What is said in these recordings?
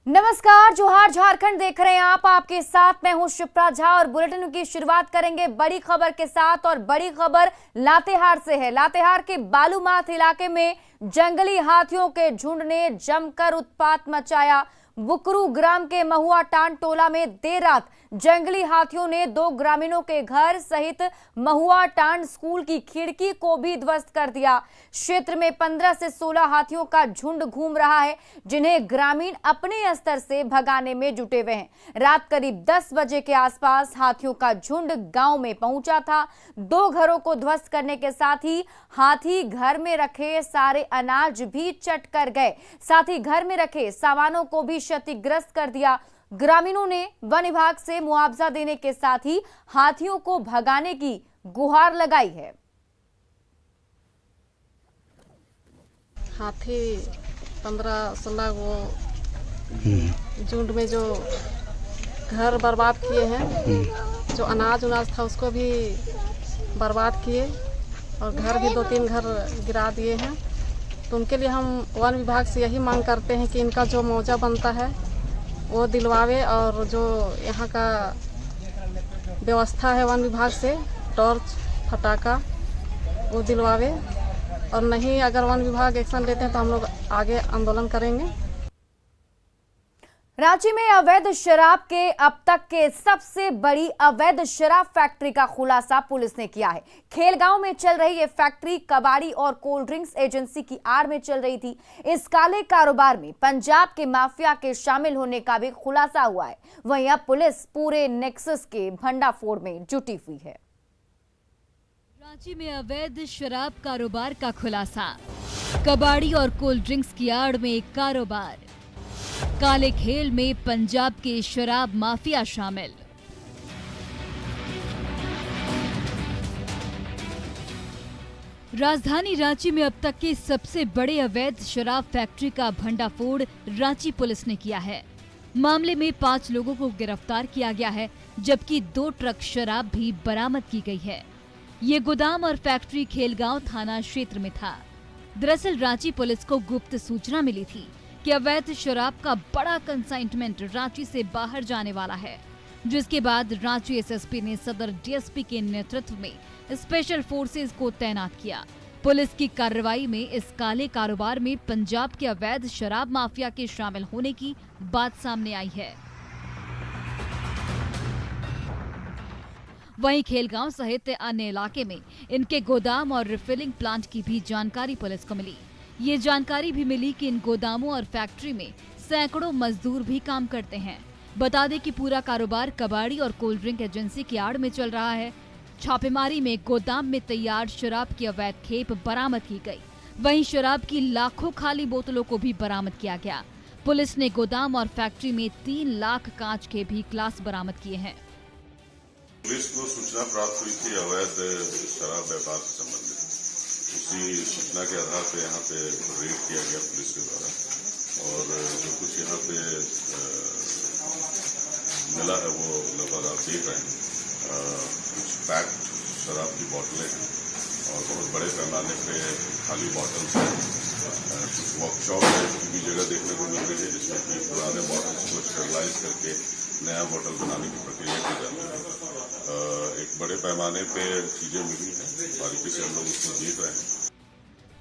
नमस्कार, जोहार झारखंड देख रहे हैं आप। आपके साथ मैं हूं शिप्रा झा और बुलेटिन की शुरुआत करेंगे बड़ी खबर के साथ। और बड़ी खबर लातेहार से है। लातेहार के बालूमाथ इलाके में जंगली हाथियों के झुंड ने जमकर उत्पात मचाया। बुकरू ग्राम के महुआ टांड टोला में देर रात जंगली हाथियों ने 2 ग्रामीणों के घर सहित महुआ टांड स्कूल की खिड़की को भी ध्वस्त कर दिया। क्षेत्र में 15 से 16 हाथियों का झुंड घूम रहा है, जिन्हें ग्रामीण अपने स्तर से भगाने में जुटे हुए हैं। रात करीब 10 बजे के आसपास हाथियों का झुंड गांव में पहुंचा था। 2 घरों को ध्वस्त करने के साथ ही हाथी घर में रखे सारे अनाज भी चट कर गए, साथ ही घर में रखे सामानों को भी क्षतिग्रस्त कर दिया। ग्रामीणों ने वन विभाग से मुआवजा देने के साथ ही हाथियों को भगाने की गुहार लगाई है। हाथी 15-16 वो झुंड में जो घर बर्बाद किए हैं, जो अनाज उनाज था उसको भी बर्बाद किए और घर भी 2-3 घर गिरा दिए हैं। तो उनके लिए हम वन विभाग से यही मांग करते हैं कि इनका जो मुआवजा बनता है वो दिलवावे, और जो यहाँ का व्यवस्था है वन विभाग से टॉर्च फटाका वो दिलवावे, और नहीं अगर वन विभाग एक्शन लेते हैं तो हम लोग आगे आंदोलन करेंगे। रांची में अवैध शराब के अब तक के सबसे बड़ी अवैध शराब फैक्ट्री का खुलासा पुलिस ने किया है। खेलगांव में चल रही ये फैक्ट्री कबाड़ी और कोल्ड ड्रिंक्स एजेंसी की आड़ में चल रही थी। इस काले कारोबार में पंजाब के माफिया के शामिल होने का भी खुलासा हुआ है। वहीं अब पुलिस पूरे नेक्सस के भंडाफोड़ में जुटी हुई है। रांची में अवैध शराब कारोबार का खुलासा, कबाड़ी और कोल्ड ड्रिंक्स की आड़ में कारोबार, काले खेल में पंजाब के शराब माफिया शामिल। राजधानी रांची में अब तक के सबसे बड़े अवैध शराब फैक्ट्री का भंडाफोड़ रांची पुलिस ने किया है। मामले में 5 लोगों को गिरफ्तार किया गया है, जबकि 2 ट्रक शराब भी बरामद की गई है। ये गोदाम और फैक्ट्री खेलगांव थाना क्षेत्र में था। दरअसल रांची पुलिस को गुप्त सूचना मिली थी कि अवैध शराब का बड़ा कंसाइनमेंट रांची से बाहर जाने वाला है, जिसके बाद रांची एसएसपी ने सदर डीएसपी के नेतृत्व में स्पेशल फोर्सेज को तैनात किया। पुलिस की कार्रवाई में इस काले कारोबार में पंजाब के अवैध शराब माफिया के शामिल होने की बात सामने आई है। वहीं खेलगांव सहित अन्य इलाके में इनके गोदाम और रिफिलिंग प्लांट की भी जानकारी पुलिस को मिली। ये जानकारी भी मिली कि इन गोदामों और फैक्ट्री में सैकड़ों मजदूर भी काम करते हैं। बता दें कि पूरा कारोबार कबाड़ी और कोल्ड ड्रिंक एजेंसी की आड़ में चल रहा है। छापेमारी में गोदाम में तैयार शराब की अवैध खेप बरामद की गई। वहीं शराब की लाखों खाली बोतलों को भी बरामद किया गया। पुलिस ने गोदाम और फैक्ट्री में 3 लाख कांच के भी ग्लास बरामद किए हैं। पुलिस को सूचना प्राप्त हुई थी अवैध शराब व्यापार से संबंधित। उसी सूचना के आधार पर यहाँ पे रेड किया गया पुलिस के द्वारा, और जो कुछ यहाँ पे मिला है वो लगभग आप देख रहे हैं। कुछ पैक्ड शराब की बोतलें हैं और बहुत बड़े पैमाने पे खाली बॉटल्स हैं। वर्कशॉप की भी जगह देखने को मिल रही है, जिसमें कि पुराने बॉटल्स को स्टरलाइज करके नया बॉटल बनाने की प्रक्रिया की जाती है। एक बड़े पैमाने पे चीजें मिली हैं, बारीकी से हम लोग उसको देख रहे हैं।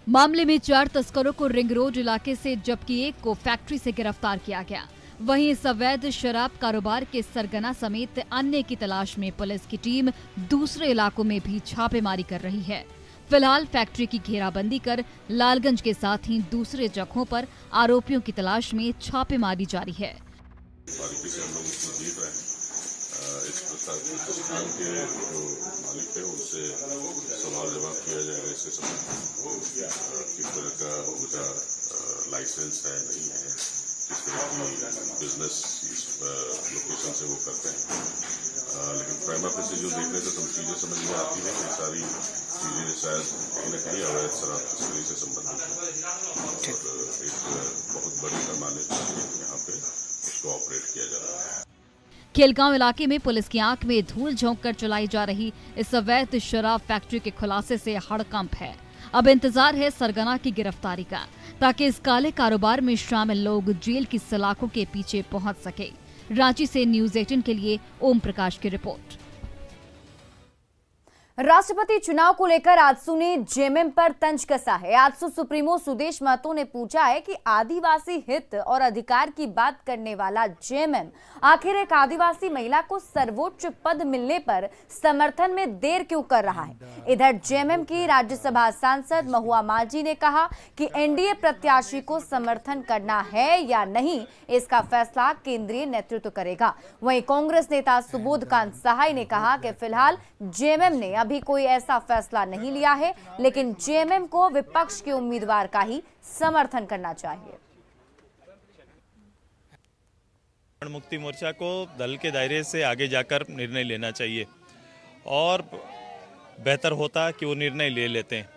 मामले में 4 तस्करों को रिंग रोड इलाके से, जबकि एक को फैक्ट्री से गिरफ्तार किया गया। वहीं इस अवैध शराब कारोबार के सरगना समेत अन्य की तलाश में पुलिस की टीम दूसरे इलाकों में भी छापेमारी कर रही है। फिलहाल फैक्ट्री की घेराबंदी कर लालगंज के साथ ही दूसरे जगहों पर आरोपियों की तलाश में छापेमारी जारी है। बारीकी से हम लोग उसको देख रहे हैं। इस प्रतिष्ठान के जो मालिक है उनसे सवाल जवाब किया जाएगा इसके संबंध किस तरह का उनका लाइसेंस है, नहीं है, किस तरह की बिजनेस इस लोकेशन से वो करते हैं। लेकिन प्राइमा से जो देखने से तो चीजें समझ में आती है कि सारी चीजें शायद कहीं न कहीं अवैध शराब तस्करी से संबंधित है, और एक बहुत बड़ी पैमाने पर यहाँ पे इसको ऑपरेट किया जा रहा है। खेलगांव इलाके में पुलिस की आंख में धूल झोंक कर चलाई जा रही इस अवैध शराब फैक्ट्री के खुलासे से हड़कंप है। अब इंतजार है सरगना की गिरफ्तारी का, ताकि इस काले कारोबार में शामिल लोग जेल की सलाखों के पीछे पहुंच सके। रांची से न्यूज़ 18 के लिए ओम प्रकाश की रिपोर्ट। राष्ट्रपति चुनाव को लेकर आजसू ने जेएमएम पर तंज कसा है। आजसू सुप्रीमो सुदेश महतो ने पूछा है कि आदिवासी हित और अधिकार की बात करने वाला जेएमएम आखिर एक आदिवासी महिला को सर्वोच्च पद मिलने पर समर्थन में देर क्यों कर रहा है। इधर जेएमएम की राज्यसभा सांसद महुआ मांझी ने कहा कि एनडीए प्रत्याशी को समर्थन करना है या नहीं, इसका फैसला केंद्रीय नेतृत्व करेगा। वहीं कांग्रेस नेता सुबोध कांत सहाय ने कहा कि फिलहाल जेएमएम ने अभी कोई ऐसा फैसला नहीं लिया है, लेकिन जेएमएम को विपक्ष के उम्मीदवार का ही समर्थन करना चाहिए। मुक्ति मोर्चा को दल के दायरे से आगे जाकर निर्णय लेना चाहिए और बेहतर होता कि वो निर्णय ले लेते हैं।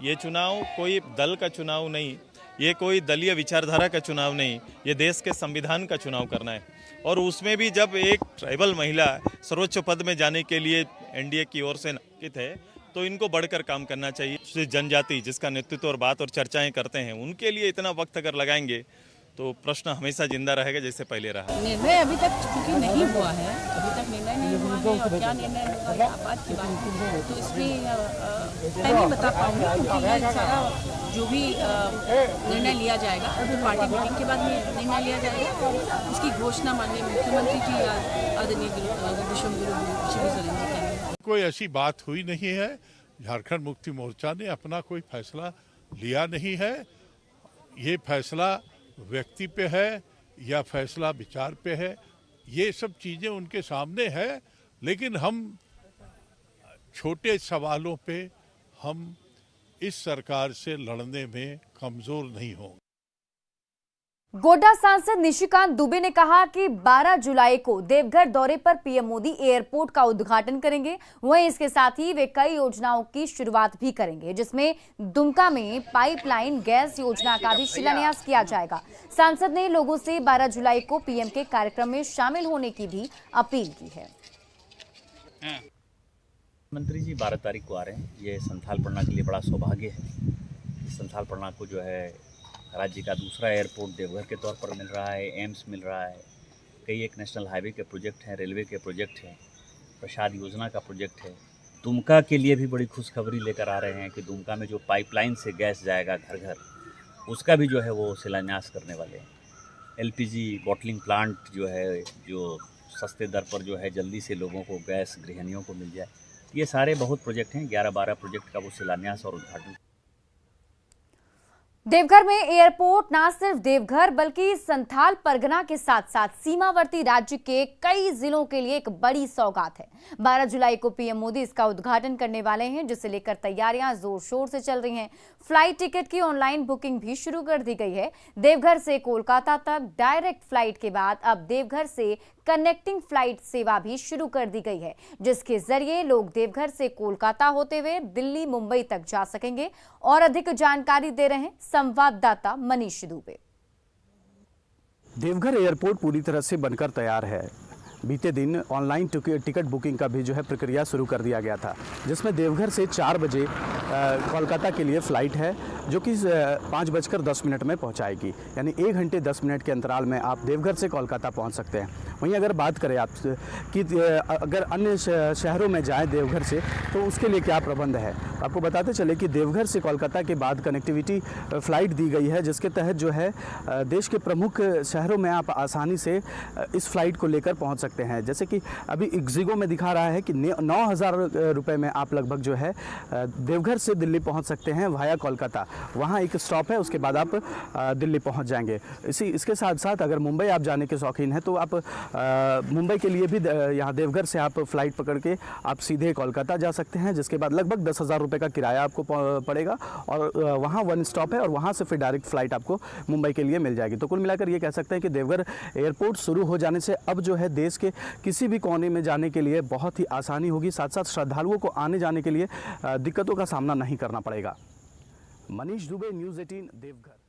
ये चुनाव कोई दल का चुनाव नहीं, ये कोई दलीय विचारधारा का चुनाव नहीं, ये देश के संविधान का चुनाव करना है। और उसमें भी जब एक ट्राइबल महिला सर्वोच्च पद में जाने के लिए एनडीए की ओर से नामांकित है, तो इनको बढ़कर काम करना चाहिए। जनजाति जिसका नेतृत्व और बात और चर्चाएं करते हैं, उनके लिए इतना वक्त अगर लगाएंगे तो प्रश्न हमेशा जिंदा रहेगा जैसे पहले रहा। निर्णय अभी तक चूंकि नहीं हुआ है, अभी तक निर्णय नहीं हुआ है और क्या निर्णय होगा ये आपात की बात है, तो इसमें मैं नहीं बता पाऊंगी क्योंकि यह सारा जो भी निर्णय लिया जाएगा पार्टी मीटिंग के बाद निर्णय लिया जाएगा और उसकी घोषणा माननीय मुख्यमंत्री जी आदरणीय विश्वगुरु श्री सुरेंद्र जी करेंगे। कोई ऐसी बात हुई नहीं है। झारखंड मुक्ति मोर्चा ने अपना कोई फैसला लिया नहीं है। ये फैसला व्यक्ति पे है या फैसला विचार पे है, ये सब चीज़ें उनके सामने है। लेकिन हम छोटे सवालों पे हम इस सरकार से लड़ने में कमजोर नहीं होंगे। गोड्डा सांसद निशिकांत दुबे ने कहा कि 12 जुलाई को देवघर दौरे पर पीएम मोदी एयरपोर्ट का उद्घाटन करेंगे। वहीं इसके साथ ही वे कई योजनाओं की शुरुआत भी करेंगे, जिसमें दुमका में पाइपलाइन गैस योजना का भी शिलान्यास किया जाएगा। सांसद ने लोगों से 12 जुलाई को पीएम के कार्यक्रम में शामिल होने की भी अपील की है। मंत्री जी 12 तारीख को आ रहे हैं। ये संथाल परगना के लिए बड़ा सौभाग्य है। संथाल परगना को जो है राज्य का दूसरा एयरपोर्ट देवघर के तौर पर मिल रहा है, एम्स मिल रहा है, कई एक नेशनल हाईवे के प्रोजेक्ट हैं, रेलवे के प्रोजेक्ट हैं, प्रसाद योजना का प्रोजेक्ट है। दुमका के लिए भी बड़ी खुशखबरी लेकर आ रहे हैं कि दुमका में जो पाइपलाइन से गैस जाएगा घर घर, उसका भी जो है वो शिलान्यास करने वाले हैं। एलपीजी बॉटलिंग प्लांट जो है, जो सस्ते दर पर जो है जल्दी से लोगों को गैस गृहिणियों को मिल जाए, ये सारे बहुत प्रोजेक्ट हैं। 11-12 प्रोजेक्ट का वो शिलान्यास और उद्घाटन। देवघर में एयरपोर्ट न सिर्फ देवघर बल्कि संथाल परगना के साथ साथ सीमावर्ती राज्य के कई जिलों के लिए एक बड़ी सौगात है। 12 जुलाई को पीएम मोदी इसका उद्घाटन करने वाले हैं, जिसे लेकर तैयारियां जोर शोर से चल रही हैं। फ्लाइट टिकट की ऑनलाइन बुकिंग भी शुरू कर दी गई है। देवघर से कोलकाता तक डायरेक्ट फ्लाइट के बाद अब देवघर से कनेक्टिंग फ्लाइट सेवा भी शुरू कर दी गई है, जिसके जरिए लोग देवघर से कोलकाता होते हुए दिल्ली, मुंबई तक जा सकेंगे। और अधिक जानकारी दे रहे हैं संवाददाता मनीष दुबे। देवघर एयरपोर्ट पूरी तरह से बनकर तैयार है। बीते दिन ऑनलाइन टिकट बुकिंग का भी जो है प्रक्रिया शुरू कर दिया गया था, जिसमें देवघर से 4 बजे कोलकाता के लिए फ़्लाइट है, जो कि 5:10 में पहुंचाएगी। यानी 1 घंटे 10 मिनट के अंतराल में आप देवघर से कोलकाता पहुंच सकते हैं। वहीं अगर बात करें आप कि अगर अन्य शहरों में जाएं देवघर से, तो उसके लिए क्या प्रबंध है। आपको बताते चले कि देवघर से कोलकाता के बाद कनेक्टिविटी फ़्लाइट दी गई है, जिसके तहत जो है देश के प्रमुख शहरों में आप आसानी से इस फ्लाइट को लेकर पहुँच सकते हैं। जैसे कि अभी इग्जिगो में दिखा रहा है कि 9,000 रुपये में आप लगभग जो है देवघर से दिल्ली पहुंच सकते हैं वाया कोलकाता। वहां एक स्टॉप है, उसके बाद आप दिल्ली पहुंच जाएंगे। इसके साथ साथ अगर मुंबई आप जाने के शौकीन हैं तो आप मुंबई के लिए भी यहाँ देवघर से आप फ्लाइट पकड़ के आप सीधे कोलकाता जा सकते हैं, जिसके बाद लगभग 10,000 रुपये का किराया आपको पड़ेगा और वहाँ 1 स्टॉप है और वहाँ से फिर डायरेक्ट फ्लाइट आपको मुंबई के लिए मिल जाएगी। तो कुल मिलाकर ये कह सकते हैं कि देवघर एयरपोर्ट शुरू हो जाने से अब जो है देश के किसी भी कोने में जाने के लिए बहुत ही आसानी होगी। साथ साथ श्रद्धालुओं को आने जाने के लिए दिक्कतों का सामना नहीं करना पड़ेगा। मनीष दुबे, न्यूज़ 18, देवघर।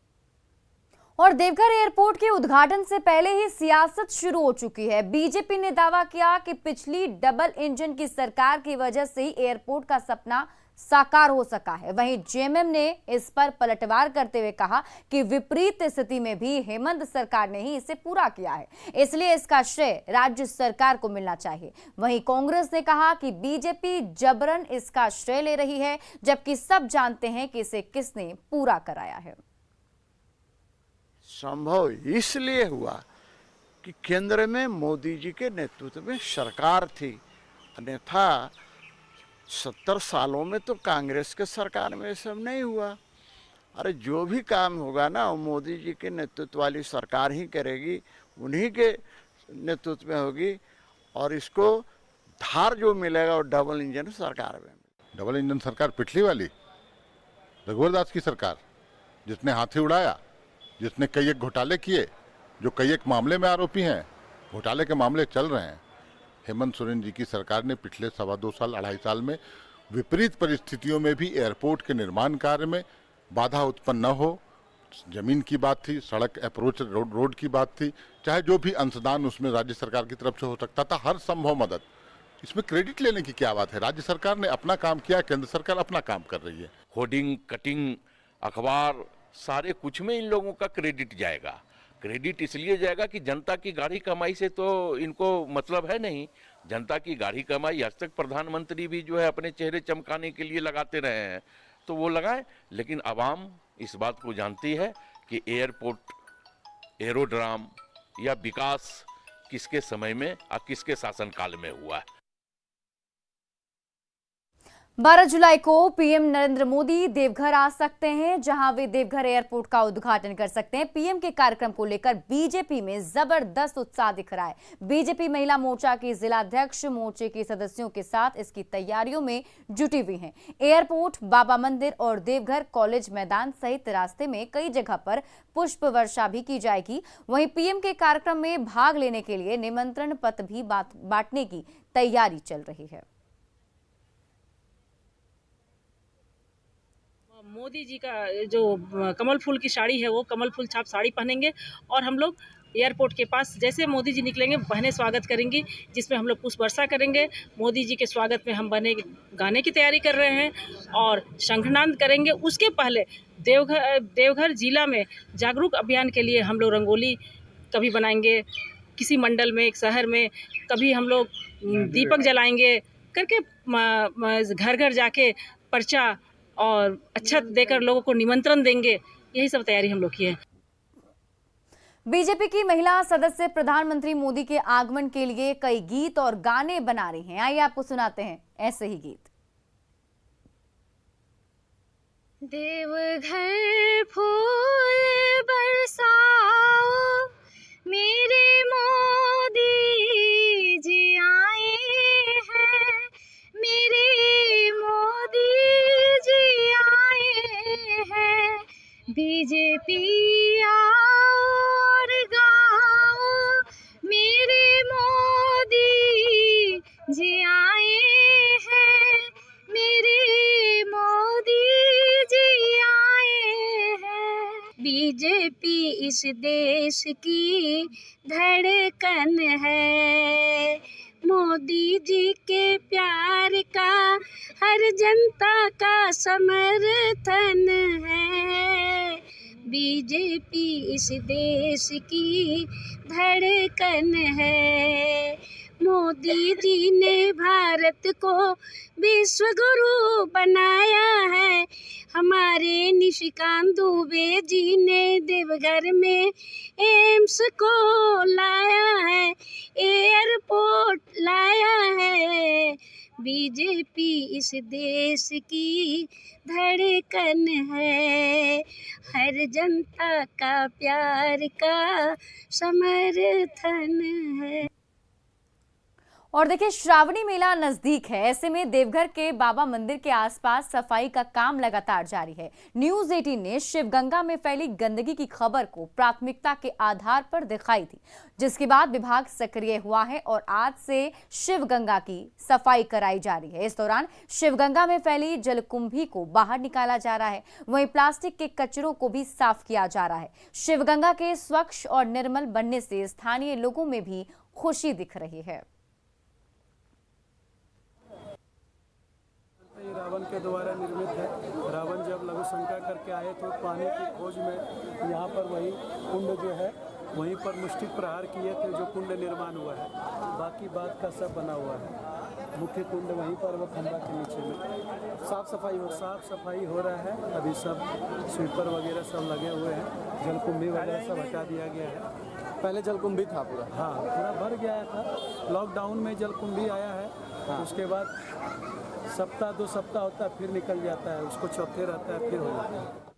और देवघर एयरपोर्ट के उद्घाटन से पहले ही सियासत शुरू हो चुकी है। बीजेपी ने दावा किया कि पिछली डबल इंजन की सरकार की वजह से ही एयरपोर्ट का सपना साकार हो सका है। वहीं जेएमएम ने इस पर पलटवार करते हुए कहा कि विपरीत स्थिति में भी हेमंत सरकार ने ही इसे पूरा किया है, इसलिए इसका श्रेय राज्य सरकार को मिलना चाहिए। वहीं कांग्रेस ने कहा कि बीजेपी जबरन इसका श्रेय ले रही है, जबकि सब जानते हैं कि इसे किसने पूरा कराया है। संभव इसलिए हुआ कि केंद्र में मोदी जी के नेतृत्व में सरकार थी, अन्यथा 70 सालों में तो कांग्रेस के सरकार में सब नहीं हुआ। अरे जो भी काम होगा ना वो मोदी जी के नेतृत्व वाली सरकार ही करेगी, उन्हीं के नेतृत्व में होगी, और इसको धार जो मिलेगा वो डबल इंजन सरकार में। डबल इंजन सरकार पिछली वाली रघुवर दास की सरकार, जिसने हाथी उड़ाया, जिसने कई एक घोटाले किए, जो कई एक मामले में आरोपी हैं, घोटाले के मामले चल रहे हैं। हेमंत सोरेन जी की सरकार ने पिछले 2.25 साल 2.5 साल में विपरीत परिस्थितियों में भी एयरपोर्ट के निर्माण कार्य में बाधा उत्पन्न न हो, जमीन की बात थी, सड़क अप्रोच रोड की बात थी, चाहे जो भी अंशदान उसमें राज्य सरकार की तरफ से हो सकता था, हर संभव मदद। इसमें क्रेडिट लेने की क्या बात है? राज्य सरकार ने अपना काम किया, केंद्र सरकार अपना काम कर रही है। होर्डिंग, कटिंग, अखबार, सारे कुछ में इन लोगों का क्रेडिट जाएगा। क्रेडिट इसलिए जाएगा कि जनता की गाढ़ी कमाई से तो इनको मतलब है नहीं। जनता की गाढ़ी कमाई आज तक प्रधानमंत्री भी जो है अपने चेहरे चमकाने के लिए लगाते रहे हैं, तो वो लगाएं, लेकिन आवाम इस बात को जानती है कि एयरपोर्ट, एरोड्राम या विकास किसके समय में और किसके शासनकाल में हुआ है। 12 जुलाई को पीएम नरेंद्र मोदी देवघर आ सकते हैं, जहां वे देवघर एयरपोर्ट का उद्घाटन कर सकते हैं। पीएम के कार्यक्रम को लेकर बीजेपी में जबरदस्त उत्साह दिख रहा है। बीजेपी महिला मोर्चा की जिलाध्यक्ष मोर्चे के सदस्यों के साथ इसकी तैयारियों में जुटी हुई हैं। एयरपोर्ट, बाबा मंदिर और देवघर कॉलेज मैदान सहित रास्ते में कई जगह पर पुष्प वर्षा भी की जाएगी। वहीं पीएम के कार्यक्रम में भाग लेने के लिए निमंत्रण पत्र भी बांटने की तैयारी चल रही है। मोदी जी का जो कमल फूल की साड़ी है वो कमल फूल छाप साड़ी पहनेंगे और हम लोग एयरपोर्ट के पास जैसे मोदी जी निकलेंगे बहनें स्वागत करेंगी, जिसमें हम लोग पुष्प वर्षा करेंगे। मोदी जी के स्वागत में हम बहनें गाने की तैयारी कर रहे हैं और शंखनाद करेंगे। उसके पहले देवघर जिला में जागरूक अभियान के लिए हम लोग रंगोली कभी बनाएंगे, किसी मंडल में, एक शहर में, कभी हम लोग दीपक जलाएंगे करके घर घर जाके पर्चा और अच्छा देकर लोगों को निमंत्रण देंगे। यही सब तैयारी हम लोग की है। बीजेपी की महिला सदस्य प्रधानमंत्री मोदी के आगमन के लिए कई गीत और गाने बना रही हैं। आइए आपको सुनाते हैं ऐसे ही गीत। देवघर फूल बरसाओ, मेरे मोदी जी आए हैं, मेरे मोदी जी आए हैं। बीजेपी आओ और गाओ, मेरे मोदी जी आए हैं, मेरे मोदी जी आए हैं। बीजेपी इस देश की धड़कन है, मोदी जी के प्यार का हर जनता का समर्थन है। बीजेपी इस देश की धड़कन है। मोदी जी ने भारत को विश्व गुरु बनाया है। हमारे निशिकांत दुबे जी ने देवघर में एम्स को लाया है, एयरपोर्ट लाया है। बीजेपी इस देश की धड़कन है, हर जनता का प्यार का समर्थन है। और देखिए, श्रावणी मेला नजदीक है, ऐसे में देवघर के बाबा मंदिर के आसपास सफाई का काम लगातार जारी है। न्यूज 18 ने शिवगंगा में फैली गंदगी की खबर को प्राथमिकता के आधार पर दिखाई थी, जिसके बाद विभाग सक्रिय हुआ है और आज से शिवगंगा की सफाई कराई जा रही है। इस दौरान शिवगंगा में फैली जलकुंभी को बाहर निकाला जा रहा है, वहीं प्लास्टिक के कचरों को भी साफ किया जा रहा है। शिवगंगा के स्वच्छ और निर्मल बनने से स्थानीय लोगों में भी खुशी दिख रही है। ये रावण के द्वारा निर्मित है। रावण जब लघु शंका करके आए तो पानी की खोज में यहाँ पर वही कुंड जो है वहीं पर मुष्टि प्रहार किए थे, जो कुंड निर्माण हुआ है। बाकी बात का सब बना हुआ है। मुख्य कुंड वहीं पर वो खंबा के नीचे में साफ सफाई हो रहा है। अभी सब स्वीपर वगैरह सब लगे हुए हैं। जलकुंभी वगैरह सब हटा दिया गया है। पहले जलकुंभी था पूरा? हाँ, पूरा भर गया था। लॉकडाउन में जलकुंभी आया है। हाँ। उसके बाद सप्ताह 2 सप्ताह होता है, फिर निकल जाता है, उसको चौथे रहता है, फिर हो जाता है।